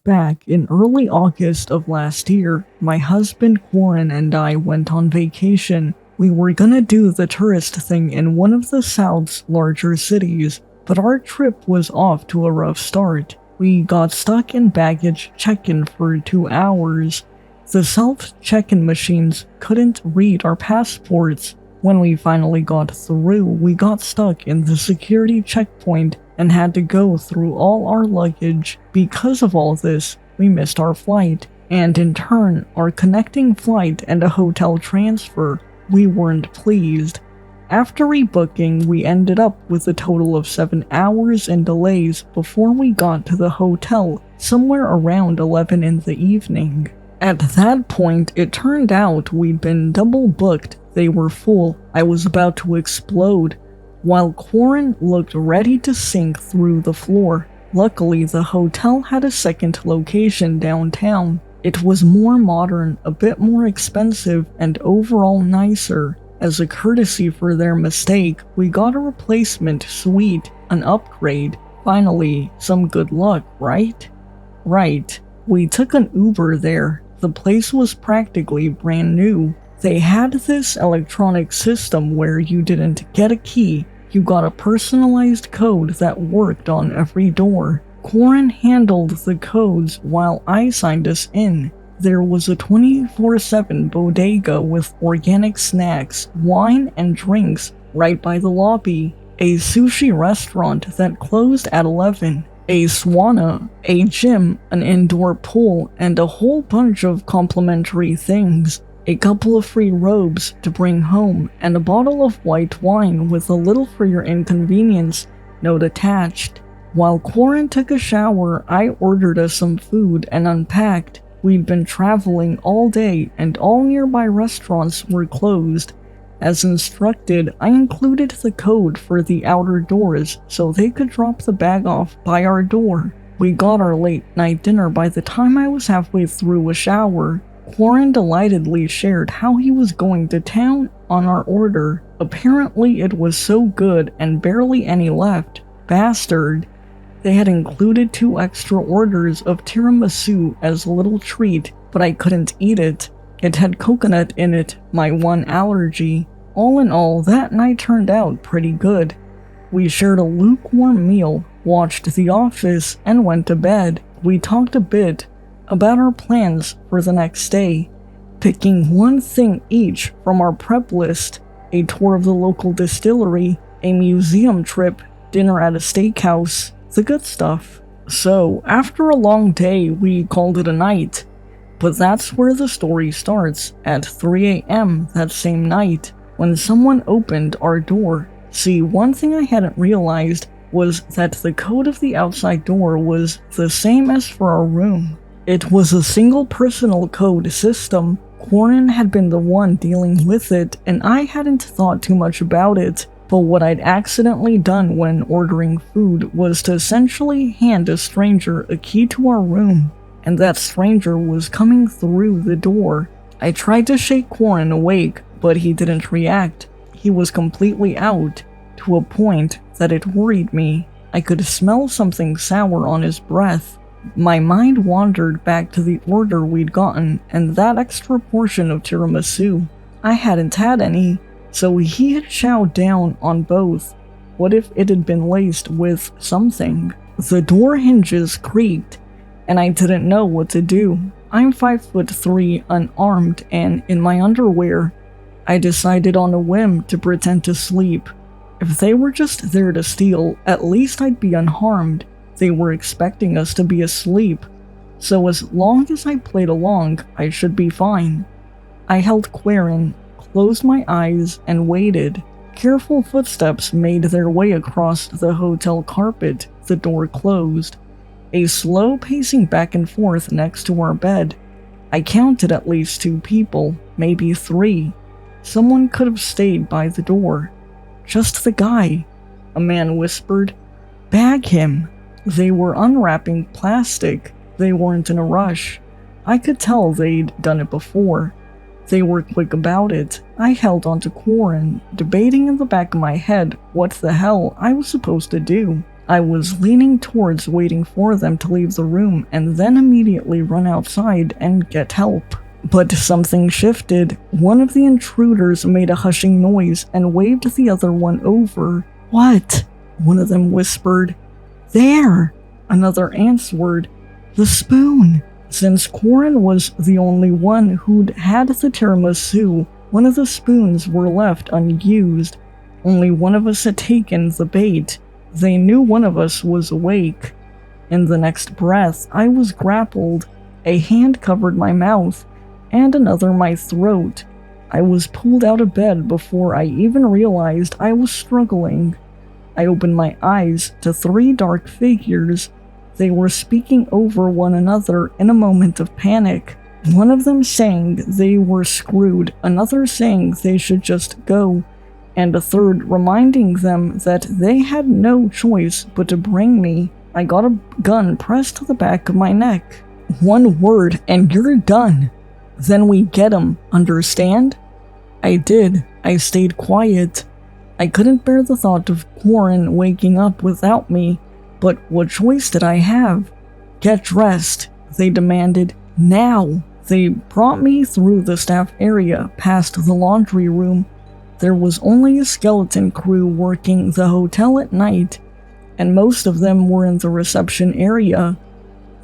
Back in early August of last year, my husband Warren and I went on vacation. We were gonna do the tourist thing in one of the South's larger cities, but our trip was off to a rough start. We got stuck in baggage check-in for 2 hours. The self-check-in machines couldn't read our passports. When we finally got through, we got stuck in the security checkpoint and had to go through all our luggage. Because of all this, we missed our flight, and in turn, our connecting flight and a hotel transfer. We weren't pleased. After rebooking, we ended up with a total of 7 hours in delays before we got to the hotel, somewhere around 11 in the evening. At that point, it turned out we'd been double booked. They were full. I was about to explode, while Quarren looked ready to sink through the floor. Luckily, the hotel had a second location downtown. It was more modern, a bit more expensive, and overall nicer. As a courtesy for their mistake, we got a replacement suite, an upgrade. Finally, some good luck, right? Right. We took an Uber there. The place was practically brand new. They had this electronic system where you didn't get a key, you got a personalized code that worked on every door. Quarren handled the codes while I signed us in. There was a 24/7 bodega with organic snacks, wine, and drinks right by the lobby, a sushi restaurant that closed at 11, a sauna, a gym, an indoor pool, and a whole bunch of complimentary things. A couple of free robes to bring home, and a bottle of white wine with a little for your inconvenience note attached. While Quarren took a shower, I ordered us some food and unpacked. We'd been traveling all day, and all nearby restaurants were closed. As instructed, I included the code for the outer doors so they could drop the bag off by our door. We got our late night dinner by the time I was halfway through a shower. Quarren delightedly shared how he was going to town on our order. Apparently it was so good and barely any left. Bastard. They had included 2 extra orders of tiramisu as a little treat, but I couldn't eat it. It had coconut in it, my one allergy. All in all, that night turned out pretty good. We shared a lukewarm meal, watched The Office, and went to bed. We talked a bit about our plans for the next day, picking one thing each from our prep list: a tour of the local distillery, a museum trip, dinner at a steakhouse, the good stuff. So, after a long day, we called it a night. But that's where the story starts, at 3 a.m. that same night, when someone opened our door. See, one thing I hadn't realized was that the code of the outside door was the same as for our room. It was a single personal code system. Quarren had been the one dealing with it, and I hadn't thought too much about it. But what I'd accidentally done when ordering food was to essentially hand a stranger a key to our room, and that stranger was coming through the door. I tried to shake Quarren awake, but he didn't react. He was completely out, to a point that it worried me. I could smell something sour on his breath. My mind wandered back to the order we'd gotten and that extra portion of tiramisu. I hadn't had any, so he had chowed down on both. What if it had been laced with something? The door hinges creaked, and I didn't know what to do. I'm 5'3", unarmed, and in my underwear. I decided on a whim to pretend to sleep. If they were just there to steal, at least I'd be unharmed. They were expecting us to be asleep, so as long as I played along, I should be fine. I held Quarren, closed my eyes, and waited. Careful footsteps made their way across the hotel carpet. The door closed. A slow pacing back and forth next to our bed. I counted at least 2 people, maybe 3. Someone could have stayed by the door. Just the guy, a man whispered. Bag him. They were unwrapping plastic. They weren't in a rush. I could tell they'd done it before. They were quick about it. I held onto Quarren, debating in the back of my head what the hell I was supposed to do. I was leaning towards waiting for them to leave the room and then immediately run outside and get help. But something shifted. One of the intruders made a hushing noise and waved the other one over. "What?" one of them whispered. "There!" another answered. "The spoon." Since Corin was the only one who'd had the tiramisu, one of the spoons were left unused. Only one of us had taken the bait. They knew one of us was awake. In the next breath, I was grappled. A hand covered my mouth, and another my throat. I was pulled out of bed before I even realized I was struggling. I opened my eyes to 3 dark figures. They were speaking over one another in a moment of panic. One of them saying they were screwed, another saying they should just go, and a third reminding them that they had no choice but to bring me. I got a gun pressed to the back of my neck. "One word and you're done. Then we get 'em, understand?" I did. I stayed quiet. I couldn't bear the thought of Corin waking up without me, but what choice did I have? "Get dressed," they demanded. "Now!" They brought me through the staff area, past the laundry room. There was only a skeleton crew working the hotel at night, and most of them were in the reception area.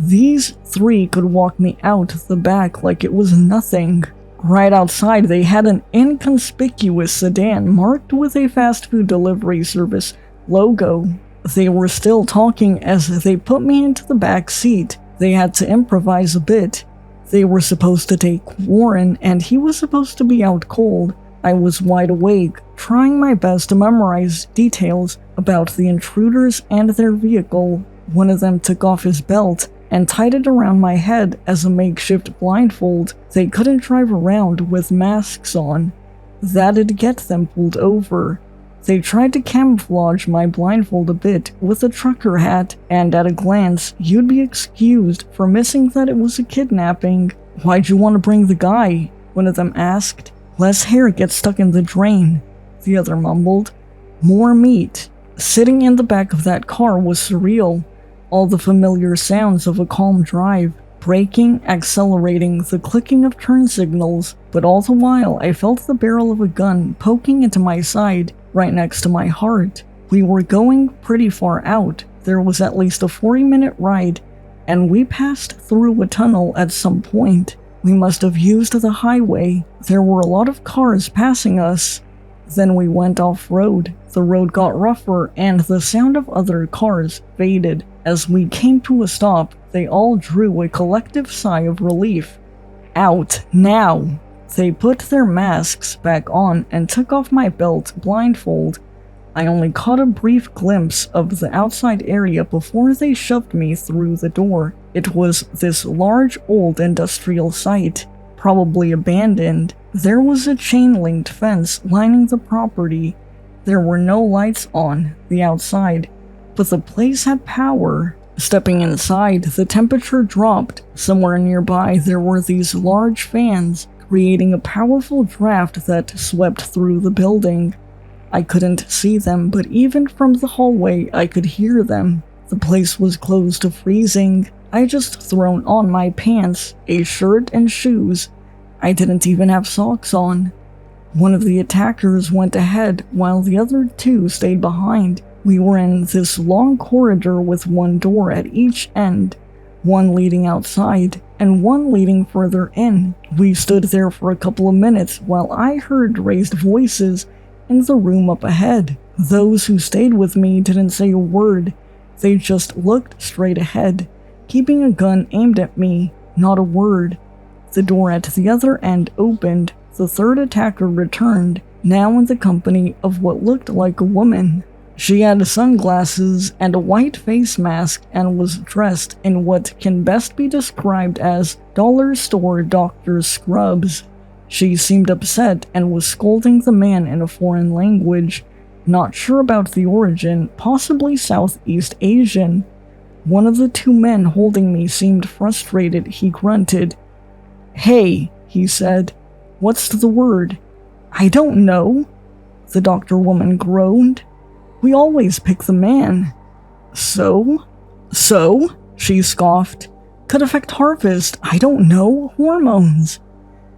These 3 could walk me out the back like it was nothing. Right outside, they had an inconspicuous sedan marked with a fast food delivery service logo. They were still talking as they put me into the back seat. They had to improvise a bit. They were supposed to take Warren, and he was supposed to be out cold. I was wide awake, trying my best to memorize details about the intruders and their vehicle. One of them took off his belt and tied it around my head as a makeshift blindfold. They couldn't drive around with masks on. That'd get them pulled over. They tried to camouflage my blindfold a bit with a trucker hat, and at a glance, you'd be excused for missing that it was a kidnapping. "Why'd you want to bring the guy?" one of them asked. "Less hair gets stuck in the drain," the other mumbled. "More meat." Sitting in the back of that car was surreal. All the familiar sounds of a calm drive. Braking, accelerating, the clicking of turn signals, but all the while I felt the barrel of a gun poking into my side, right next to my heart. We were going pretty far out. There was at least a 40-minute ride, and we passed through a tunnel at some point. We must have used the highway. There were a lot of cars passing us. Then we went off-road. The road got rougher, and the sound of other cars faded. As we came to a stop, they all drew a collective sigh of relief. "Out, now!" They put their masks back on and took off my belt blindfold. I only caught a brief glimpse of the outside area before they shoved me through the door. It was this large old industrial site, probably abandoned. There was a chain-linked fence lining the property. There were no lights on the outside, but the place had power. Stepping inside, the temperature dropped. Somewhere nearby, there were these large fans, creating a powerful draft that swept through the building. I couldn't see them, but even from the hallway, I could hear them. The place was close to freezing. I just thrown on my pants, a shirt, and shoes. I didn't even have socks on. One of the attackers went ahead, while the other 2 stayed behind. We were in this long corridor with one door at each end, one leading outside, and one leading further in. We stood there for a couple of minutes while I heard raised voices in the room up ahead. Those who stayed with me didn't say a word. They just looked straight ahead, keeping a gun aimed at me, not a word. The door at the other end opened. The third attacker returned, now in the company of what looked like a woman. She had sunglasses and a white face mask and was dressed in what can best be described as dollar store doctor scrubs. She seemed upset and was scolding the man in a foreign language, not sure about the origin, possibly Southeast Asian. One of the 2 men holding me seemed frustrated. He grunted. "Hey," he said. "What's the word?" "I don't know," the doctor woman groaned. "We always pick the man." So? So? She scoffed. Could affect harvest, I don't know, hormones.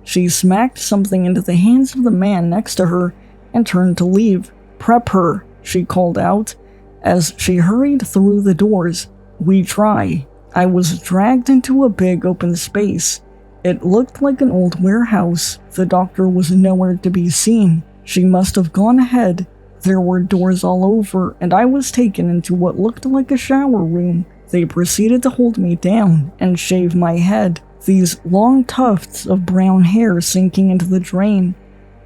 She smacked something into the hands of the man next to her and turned to leave. Prep her, she called out. As she hurried through the doors, we try. I was dragged into a big open space. It looked like an old warehouse. The doctor was nowhere to be seen. She must have gone ahead. There were doors all over, and I was taken into what looked like a shower room. They proceeded to hold me down and shave my head, these long tufts of brown hair sinking into the drain.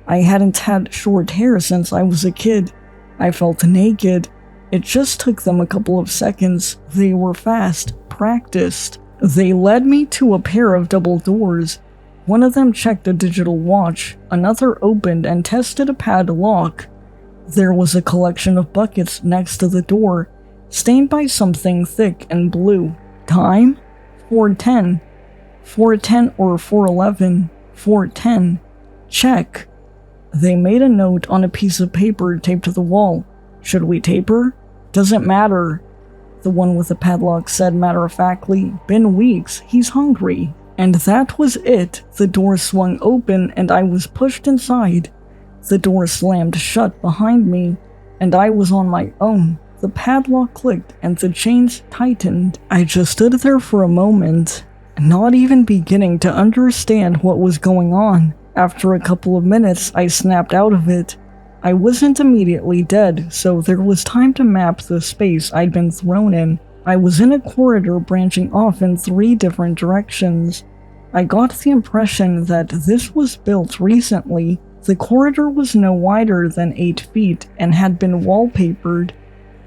I hadn't had short hair since I was a kid. I felt naked. It just took them a couple of seconds. They were fast, practiced. They led me to a pair of double doors. One of them checked a digital watch, another opened and tested a padlock. There was a collection of buckets next to the door, stained by something thick and blue. Time? 4:10. 4:10 or 4:11. 4:10. Check. They made a note on a piece of paper taped to the wall. Should we taper? Doesn't matter. The one with the padlock said matter-of-factly, been weeks, he's hungry. And that was it. The door swung open and I was pushed inside. The door slammed shut behind me, and I was on my own. The padlock clicked and the chains tightened. I just stood there for a moment, not even beginning to understand what was going on. After a couple of minutes, I snapped out of it. I wasn't immediately dead, so there was time to map the space I'd been thrown in. I was in a corridor branching off in 3 different directions. I got the impression that this was built recently. The corridor was no wider than 8 feet and had been wallpapered.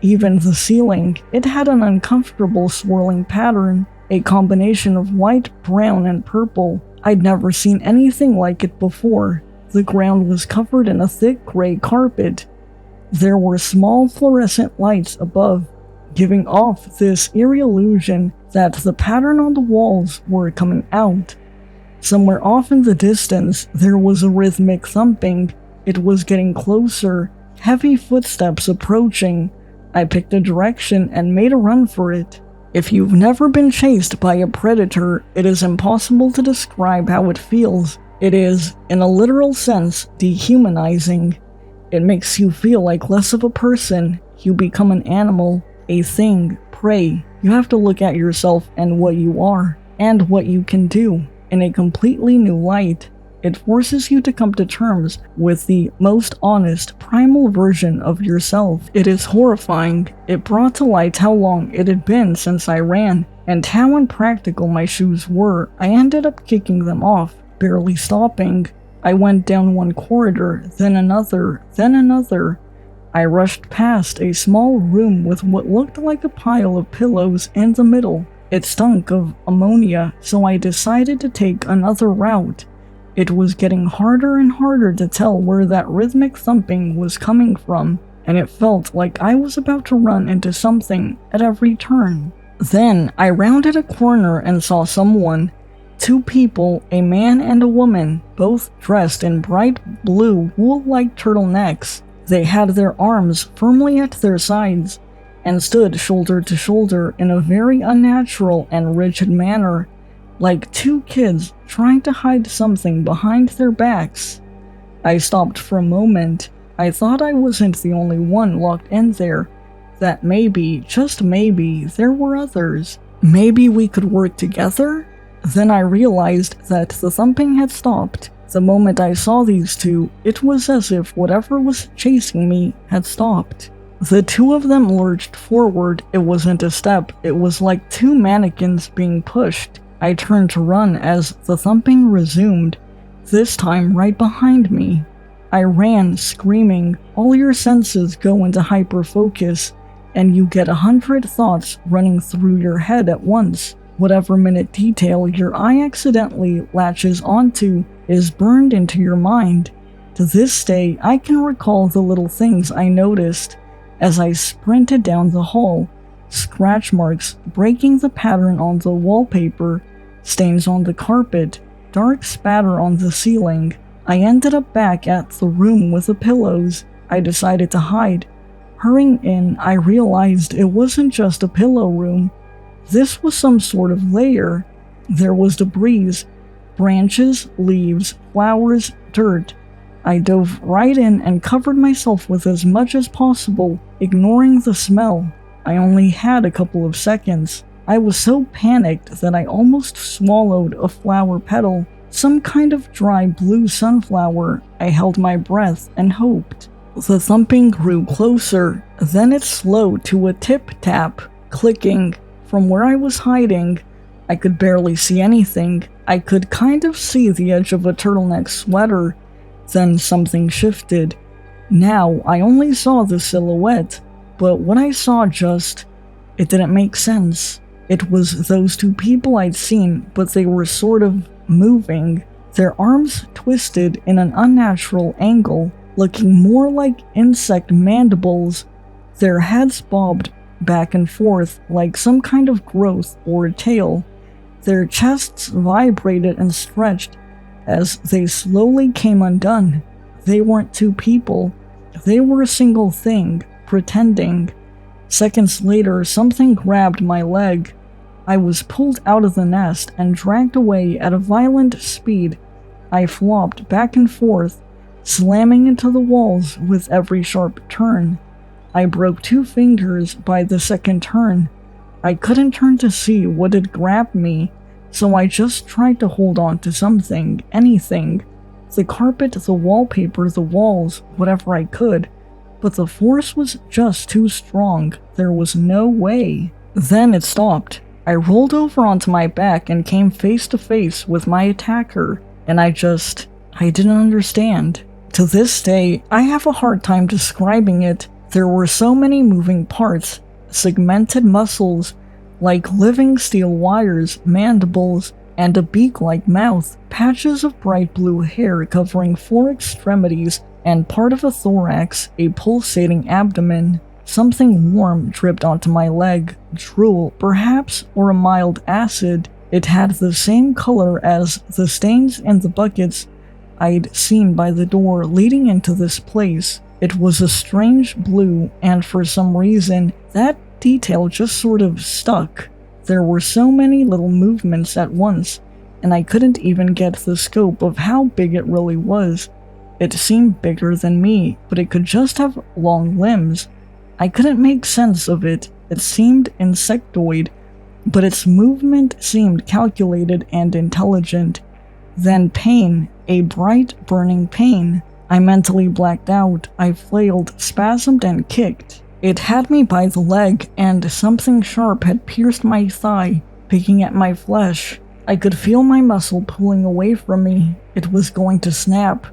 Even the ceiling, it had an uncomfortable swirling pattern, a combination of white, brown, and purple. I'd never seen anything like it before. The ground was covered in a thick gray carpet. There were small fluorescent lights above, giving off this eerie illusion that the pattern on the walls were coming out. Somewhere off in the distance, there was a rhythmic thumping. It was getting closer, heavy footsteps approaching. I picked a direction and made a run for it. If you've never been chased by a predator, it is impossible to describe how it feels. It is, in a literal sense, dehumanizing. It makes you feel like less of a person. You become an animal, a thing, prey. You have to look at yourself and what you are, and what you can do, in a completely new light. It forces you to come to terms with the most honest, primal version of yourself. It is horrifying. It brought to light how long it had been since I ran, and how impractical my shoes were. I ended up kicking them off, barely stopping. I went down one corridor, then another, then another. I rushed past a small room with what looked like a pile of pillows in the middle. It stunk of ammonia, so I decided to take another route. It was getting harder and harder to tell where that rhythmic thumping was coming from, and it felt like I was about to run into something at every turn. Then I rounded a corner and saw someone. 2 people, a man and a woman, both dressed in bright blue wool-like turtlenecks. They had their arms firmly at their sides, and stood shoulder to shoulder in a very unnatural and rigid manner, like 2 kids trying to hide something behind their backs. I stopped for a moment. I thought I wasn't the only one locked in there, that maybe, just maybe, there were others. Maybe we could work together? Then I realized that the thumping had stopped. The moment I saw these 2, it was as if whatever was chasing me had stopped. The 2 of them lurched forward. It wasn't a step, it was like 2 mannequins being pushed. I turned to run as the thumping resumed, this time right behind me. I ran, screaming. All your senses go into hyper-focus, and you get 100 thoughts running through your head at once. Whatever minute detail your eye accidentally latches onto is burned into your mind. To this day, I can recall the little things I noticed as I sprinted down the hall. Scratch marks breaking the pattern on the wallpaper, stains on the carpet, dark spatter on the ceiling. I ended up back at the room with the pillows. I decided to hide. Hurrying in, I realized it wasn't just a pillow room. This was some sort of lair. There was debris, branches, leaves, flowers, dirt. I dove right in and covered myself with as much as possible, ignoring the smell. I only had a couple of seconds. I was so panicked that I almost swallowed a flower petal, some kind of dry blue sunflower. I held my breath and hoped. The thumping grew closer, then it slowed to a tip-tap, clicking. From where I was hiding, I could barely see anything. I could kind of see the edge of a turtleneck sweater. Then something shifted. Now I only saw the silhouette, but what I saw it didn't make sense. It was those two people I'd seen, but they were sort of moving. Their arms twisted in an unnatural angle, looking more like insect mandibles. Their heads bobbed back and forth like some kind of growth or a tail. Their chests vibrated and stretched as they slowly came undone. They weren't two people. They were a single thing, pretending. Seconds later, something grabbed my leg. I was pulled out of the nest and dragged away at a violent speed. I flopped back and forth, slamming into the walls with every sharp turn. I broke 2 fingers by the second turn. I couldn't turn to see what had grabbed me, so I just tried to hold on to something, anything. The carpet, the wallpaper, the walls, whatever I could. But the force was just too strong. There was no way. Then it stopped. I rolled over onto my back and came face to face with my attacker, and I didn't understand. To this day, I have a hard time describing it. There were so many moving parts, segmented muscles, like living steel wires, mandibles, and a beak-like mouth, patches of bright blue hair covering 4 extremities, and part of a thorax, a pulsating abdomen. Something warm dripped onto my leg, drool, perhaps, or a mild acid. It had the same color as the stains in the buckets I'd seen by the door leading into this place. It was a strange blue, and for some reason, that detail just sort of stuck. There were so many little movements at once, and I couldn't even get the scope of how big it really was. It seemed bigger than me, but it could just have long limbs. I couldn't make sense of it. It seemed insectoid, but its movement seemed calculated and intelligent. Then pain, a bright, burning pain. I mentally blacked out. I flailed, spasmed, and kicked. It had me by the leg, and something sharp had pierced my thigh, picking at my flesh. I could feel my muscle pulling away from me. It was going to snap.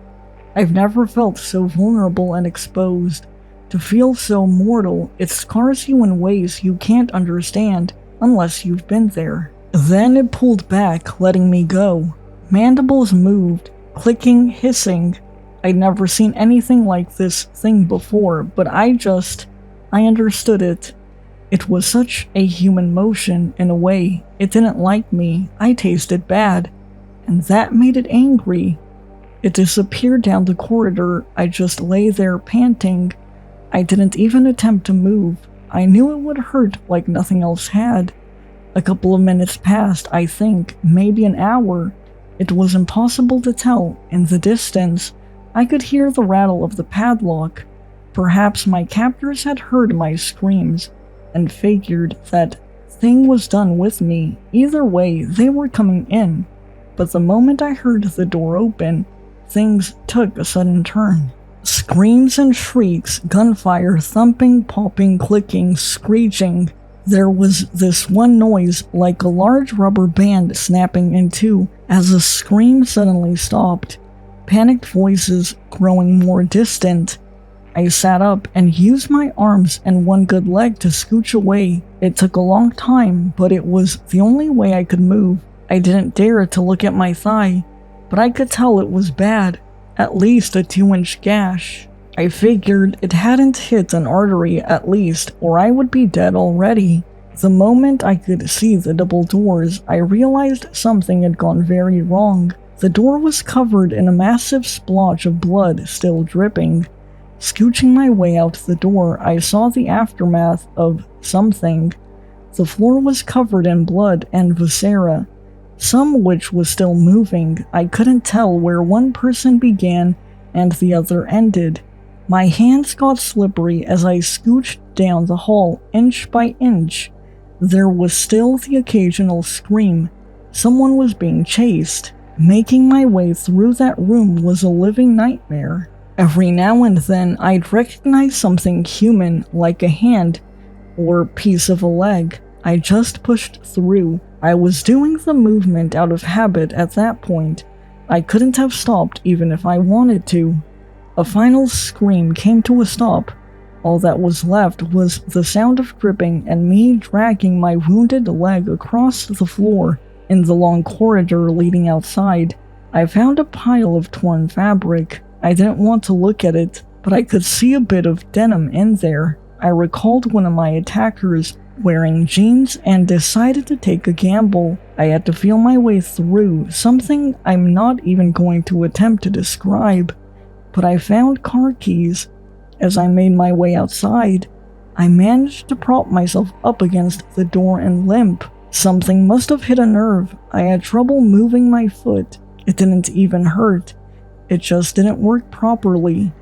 I've never felt so vulnerable and exposed. To feel so mortal, it scars you in ways you can't understand unless you've been there. Then it pulled back, letting me go. Mandibles moved, clicking, hissing. I'd never seen anything like this thing before, but I understood it. It was such a human motion, in a way. It didn't like me. I tasted bad. And that made it angry. It disappeared down the corridor. I just lay there panting. I didn't even attempt to move. I knew it would hurt like nothing else had. A couple of minutes passed, I think, maybe an hour. It was impossible to tell. In the distance, I could hear the rattle of the padlock. Perhaps my captors had heard my screams and figured that thing was done with me. Either way, they were coming in. But the moment I heard the door open, things took a sudden turn. Screams and shrieks, gunfire, thumping, popping, clicking, screeching. There was this one noise, like a large rubber band snapping in two, as a scream suddenly stopped. Panicked voices growing more distant. I sat up and used my arms and one good leg to scooch away. It took a long time, but it was the only way I could move. I didn't dare to look at my thigh, but I could tell it was bad. At least a 2-inch gash. I figured it hadn't hit an artery at least, or I would be dead already. The moment I could see the double doors, I realized something had gone very wrong. The door was covered in a massive splotch of blood still dripping. Scooching my way out the door, I saw the aftermath of something. The floor was covered in blood and viscera, some which was still moving. I couldn't tell where one person began and the other ended. My hands got slippery as I scooched down the hall, inch by inch. There was still the occasional scream. Someone was being chased. Making my way through that room was a living nightmare. Every now and then, I'd recognize something human, like a hand or piece of a leg. I just pushed through. I was doing the movement out of habit at that point. I couldn't have stopped even if I wanted to. A final scream came to a stop. All that was left was the sound of gripping and me dragging my wounded leg across the floor in the long corridor leading outside. I found a pile of torn fabric. I didn't want to look at it, but I could see a bit of denim in there. I recalled one of my attackers wearing jeans and decided to take a gamble. I had to feel my way through something I'm not even going to attempt to describe, but I found car keys. As I made my way outside, I managed to prop myself up against the door and limp. Something must have hit a nerve. I had trouble moving my foot. It didn't even hurt. It just didn't work properly.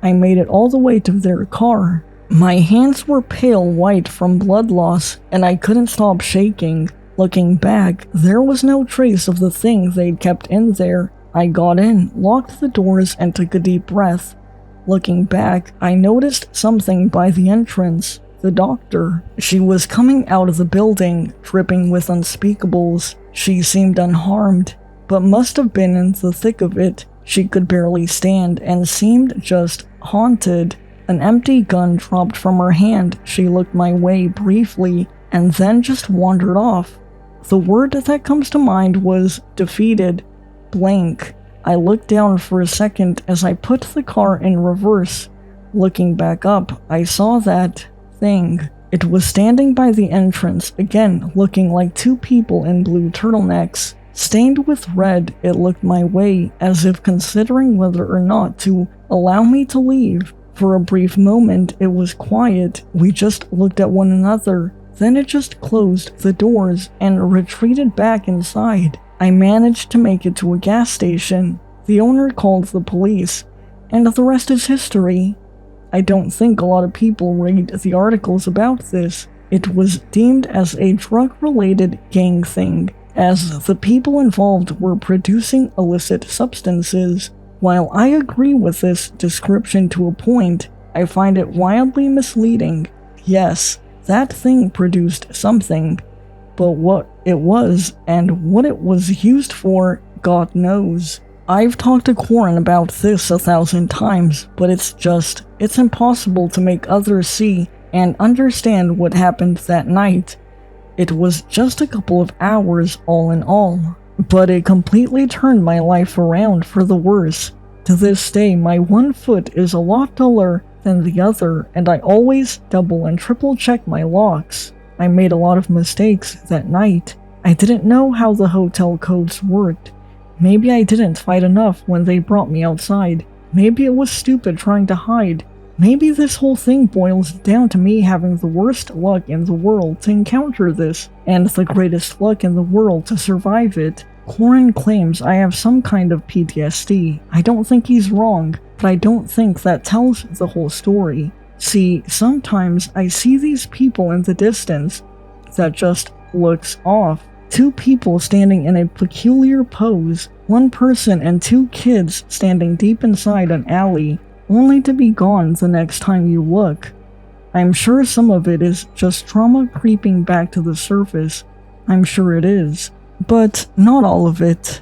I made it all the way to their car. My hands were pale white from blood loss, and I couldn't stop shaking. Looking back, there was no trace of the thing they'd kept in there. I got in, locked the doors, and took a deep breath. Looking back, I noticed something by the entrance. The doctor. She was coming out of the building, dripping with unspeakables. She seemed unharmed, but must have been in the thick of it. She could barely stand and seemed just haunted. An empty gun dropped from her hand. She looked my way briefly, and then just wandered off. The word that comes to mind was defeated. Blank. I looked down for a second as I put the car in reverse. Looking back up, I saw that thing. It was standing by the entrance, again looking like two people in blue turtlenecks. Stained with red, it looked my way, as if considering whether or not to allow me to leave. For a brief moment, it was quiet. We just looked at one another. Then it just closed the doors and retreated back inside. I managed to make it to a gas station. The owner called the police, and the rest is history. I don't think a lot of people read the articles about this. It was deemed as a drug-related gang thing, as the people involved were producing illicit substances. While I agree with this description to a point, I find it wildly misleading. Yes, that thing produced something, but what it was and what it was used for, God knows. I've talked to Quarren about this 1,000 times, but it's impossible to make others see and understand what happened that night. It was just a couple of hours all in all, but it completely turned my life around for the worse. To this day, my one foot is a lot duller than the other, and I always double and triple check my locks. I made a lot of mistakes that night. I didn't know how the hotel codes worked. Maybe I didn't fight enough when they brought me outside. Maybe it was stupid trying to hide. Maybe this whole thing boils down to me having the worst luck in the world to encounter this, and the greatest luck in the world to survive it. Quarren claims I have some kind of PTSD. I don't think he's wrong, but I don't think that tells the whole story. See, sometimes I see these people in the distance that just looks off. Two people standing in a peculiar pose, one person and two kids standing deep inside an alley, only to be gone the next time you look. I'm sure some of it is just trauma creeping back to the surface. I'm sure it is. But not all of it.